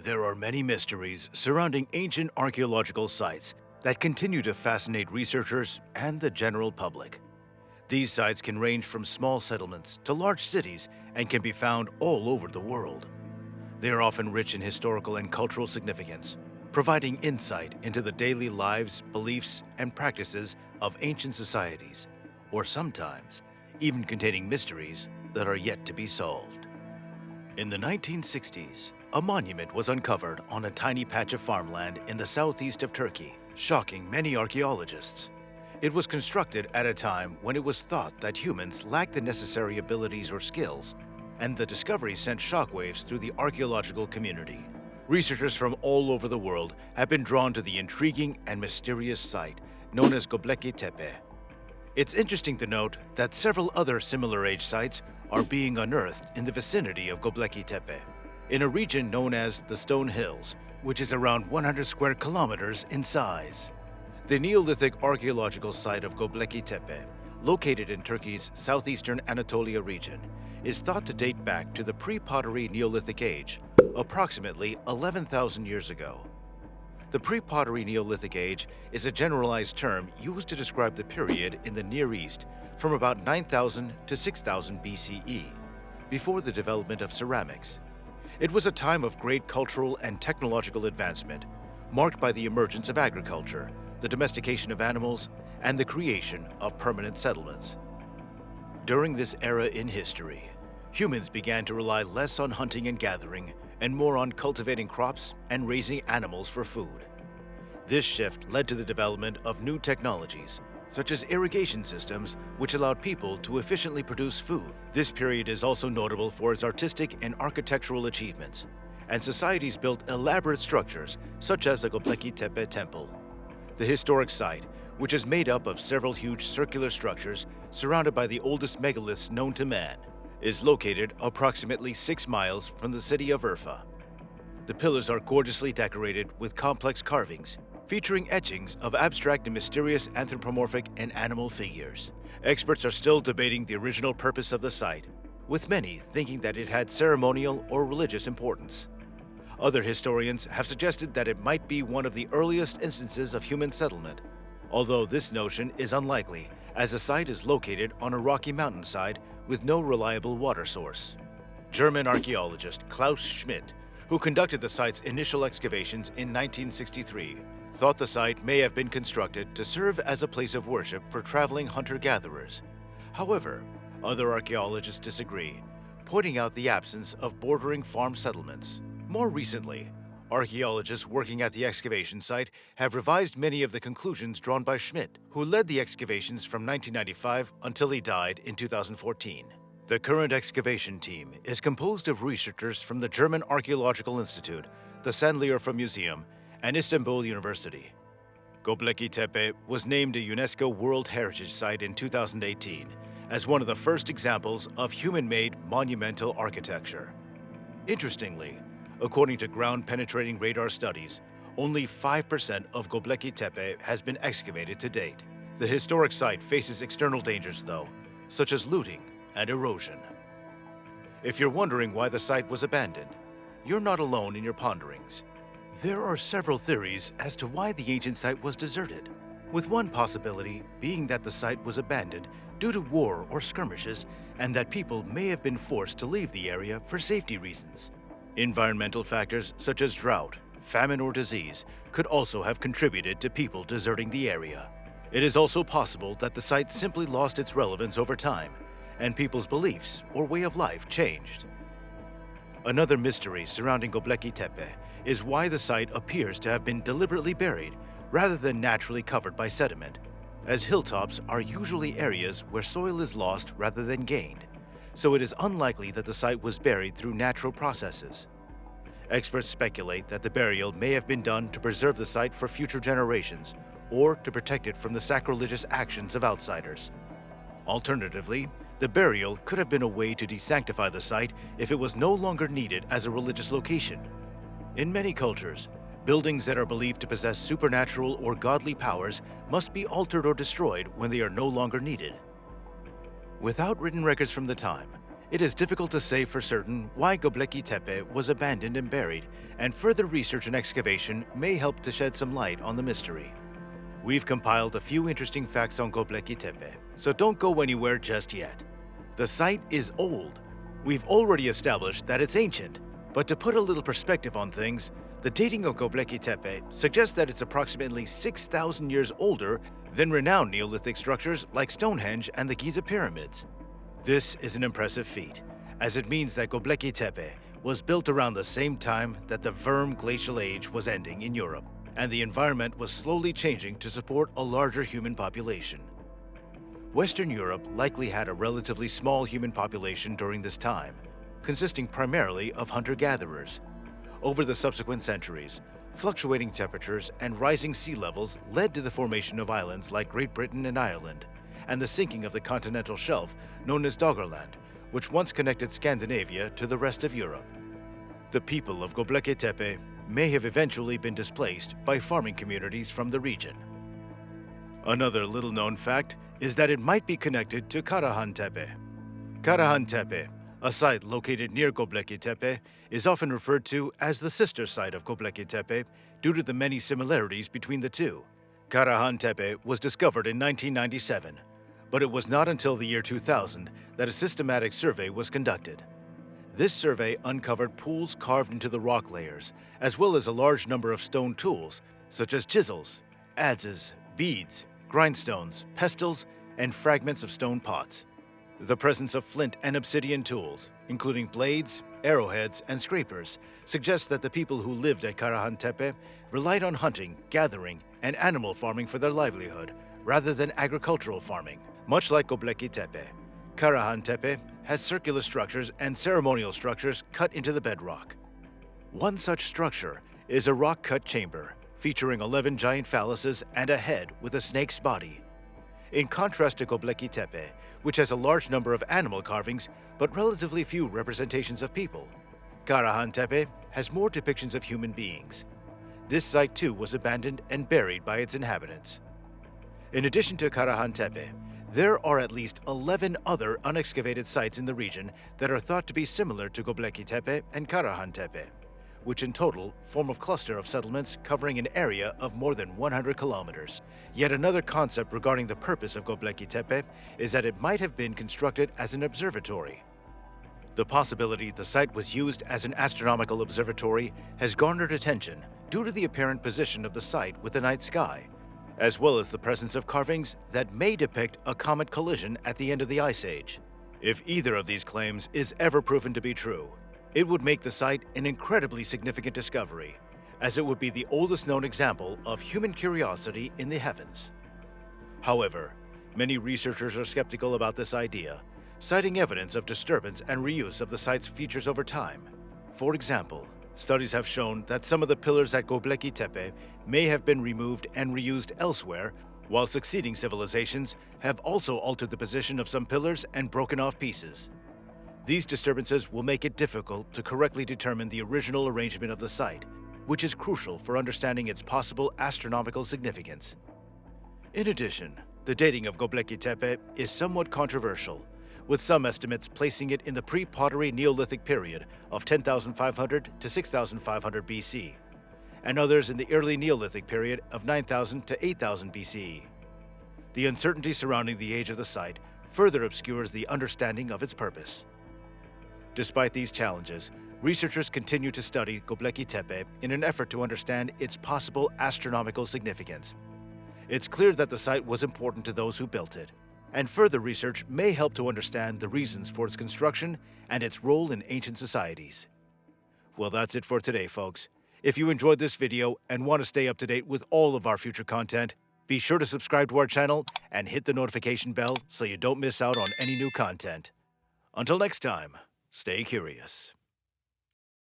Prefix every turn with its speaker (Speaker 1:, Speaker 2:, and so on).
Speaker 1: There are many mysteries surrounding ancient archaeological sites that continue to fascinate researchers and the general public. These sites can range from small settlements to large cities and can be found all over the world. They are often rich in historical and cultural significance, providing insight into the daily lives, beliefs, and practices of ancient societies, or sometimes even containing mysteries that are yet to be solved. In the 1960s, a monument was uncovered on a tiny patch of farmland in the southeast of Turkey, shocking many archaeologists. It was constructed at a time when it was thought that humans lacked the necessary abilities or skills, and the discovery sent shockwaves through the archaeological community. Researchers from all over the world have been drawn to the intriguing and mysterious site known as Gobekli Tepe. It's interesting to note that several other similar age sites are being unearthed in the vicinity of Gobekli Tepe, in a region known as the Stone Hills, which is around 100 square kilometers in size. The Neolithic archaeological site of Gobekli Tepe, located in Turkey's southeastern Anatolia region, is thought to date back to the pre-pottery Neolithic age, approximately 11,000 years ago. The pre-pottery Neolithic age is a generalized term used to describe the period in the Near East from about 9,000 to 6,000 BCE, before the development of ceramics. It was a time of great cultural and technological advancement, marked by the emergence of agriculture, the domestication of animals, and the creation of permanent settlements. During this era in history, humans began to rely less on hunting and gathering and more on cultivating crops and raising animals for food. This shift led to the development of new technologies, such as irrigation systems, which allowed people to efficiently produce food. This period is also notable for its artistic and architectural achievements, and societies built elaborate structures, such as the Gobekli Tepe Temple. The historic site, which is made up of several huge circular structures surrounded by the oldest megaliths known to man, is located approximately 6 miles from the city of Urfa. The pillars are gorgeously decorated with complex carvings, featuring etchings of abstract and mysterious anthropomorphic and animal figures. Experts are still debating the original purpose of the site, with many thinking that it had ceremonial or religious importance. Other historians have suggested that it might be one of the earliest instances of human settlement, although this notion is unlikely, as the site is located on a rocky mountainside with no reliable water source. German archaeologist Klaus Schmidt, who conducted the site's initial excavations in 1963, thought the site may have been constructed to serve as a place of worship for traveling hunter-gatherers. However, other archaeologists disagree, pointing out the absence of bordering farm settlements. More recently, archaeologists working at the excavation site have revised many of the conclusions drawn by Schmidt, who led the excavations from 1995 until he died in 2014. The current excavation team is composed of researchers from the German Archaeological Institute, the Sanliurfa Museum, and Istanbul University. Gobekli Tepe was named a UNESCO World Heritage Site in 2018 as one of the first examples of human-made monumental architecture. Interestingly, according to ground-penetrating radar studies, only 5% of Gobekli Tepe has been excavated to date. The historic site faces external dangers, though, such as looting and erosion. If you're wondering why the site was abandoned, you're not alone in your ponderings. There are several theories as to why the ancient site was deserted, with one possibility being that the site was abandoned due to war or skirmishes and that people may have been forced to leave the area for safety reasons. Environmental factors such as drought, famine, or disease could also have contributed to people deserting the area. It is also possible that the site simply lost its relevance over time, and people's beliefs or way of life changed. Another mystery surrounding Gobekli Tepe is why the site appears to have been deliberately buried rather than naturally covered by sediment, as hilltops are usually areas where soil is lost rather than gained, so it is unlikely that the site was buried through natural processes. Experts speculate that the burial may have been done to preserve the site for future generations or to protect it from the sacrilegious actions of outsiders. Alternatively, the burial could have been a way to desanctify the site if it was no longer needed as a religious location. In many cultures, buildings that are believed to possess supernatural or godly powers must be altered or destroyed when they are no longer needed. Without written records from the time, It is difficult to say for certain why Gobekli Tepe was abandoned and buried, and further research and excavation may help to shed some light on the mystery. We've compiled a few interesting facts on Gobekli Tepe, so don't go anywhere just yet. The site is old. We've already established that it's ancient, but to put a little perspective on things, the dating of Gobekli Tepe suggests that it's approximately 6,000 years older than renowned Neolithic structures like Stonehenge and the Giza pyramids. This is an impressive feat, as it means that Gobekli Tepe was built around the same time that the Würm Glacial Age was ending in Europe, and the environment was slowly changing to support a larger human population. Western Europe likely had a relatively small human population during this time, consisting primarily of hunter-gatherers. Over the subsequent centuries, fluctuating temperatures and rising sea levels led to the formation of islands like Great Britain and Ireland, and the sinking of the continental shelf known as Doggerland, which once connected Scandinavia to the rest of Europe. The people of Gobekli Tepe may have eventually been displaced by farming communities from the region. Another little-known fact is that it might be connected to Karahan Tepe. Karahan Tepe, a site located near Gobekli Tepe, is often referred to as the sister site of Gobekli Tepe due to the many similarities between the two. Karahan Tepe was discovered in 1997, but it was not until the year 2000 that a systematic survey was conducted. This survey uncovered pools carved into the rock layers, as well as a large number of stone tools, such as chisels, adzes, beads, grindstones, pestles, and fragments of stone pots. The presence of flint and obsidian tools, including blades, arrowheads, and scrapers, suggests that the people who lived at Karahan Tepe relied on hunting, gathering, and animal farming for their livelihood, rather than agricultural farming. Much like Gobekli Tepe, Karahan Tepe has circular structures and ceremonial structures cut into the bedrock. One such structure is a rock-cut chamber, featuring 11 giant phalluses and a head with a snake's body. In contrast to Gobekli Tepe, which has a large number of animal carvings but relatively few representations of people, Karahan Tepe has more depictions of human beings. This site too was abandoned and buried by its inhabitants. In addition to Karahan Tepe, there are at least 11 other unexcavated sites in the region that are thought to be similar to Gobekli Tepe and Karahan Tepe, which in total form a cluster of settlements covering an area of more than 100 kilometers. Yet another concept regarding the purpose of Gobekli Tepe is that it might have been constructed as an observatory. The possibility the site was used as an astronomical observatory has garnered attention due to the apparent position of the site with the night sky, as well as the presence of carvings that may depict a comet collision at the end of the Ice Age. If either of these claims is ever proven to be true, it would make the site an incredibly significant discovery, as it would be the oldest known example of human curiosity in the heavens. However, many researchers are skeptical about this idea, citing evidence of disturbance and reuse of the site's features over time. For example, studies have shown that some of the pillars at Gobekli Tepe may have been removed and reused elsewhere, while succeeding civilizations have also altered the position of some pillars and broken off pieces. These disturbances will make it difficult to correctly determine the original arrangement of the site, which is crucial for understanding its possible astronomical significance. In addition, the dating of Gobekli Tepe is somewhat controversial, with some estimates placing it in the pre-pottery Neolithic period of 10,500 to 6,500 BC, and others in the early Neolithic period of 9,000 to 8,000 BCE. The uncertainty surrounding the age of the site further obscures the understanding of its purpose. Despite these challenges, researchers continue to study Gobekli Tepe in an effort to understand its possible astronomical significance. It's clear that the site was important to those who built it, and further research may help to understand the reasons for its construction and its role in ancient societies. Well, that's it for today, folks. If you enjoyed this video and want to stay up to date with all of our future content, be sure to subscribe to our channel and hit the notification bell so you don't miss out on any new content. Until next time, stay curious.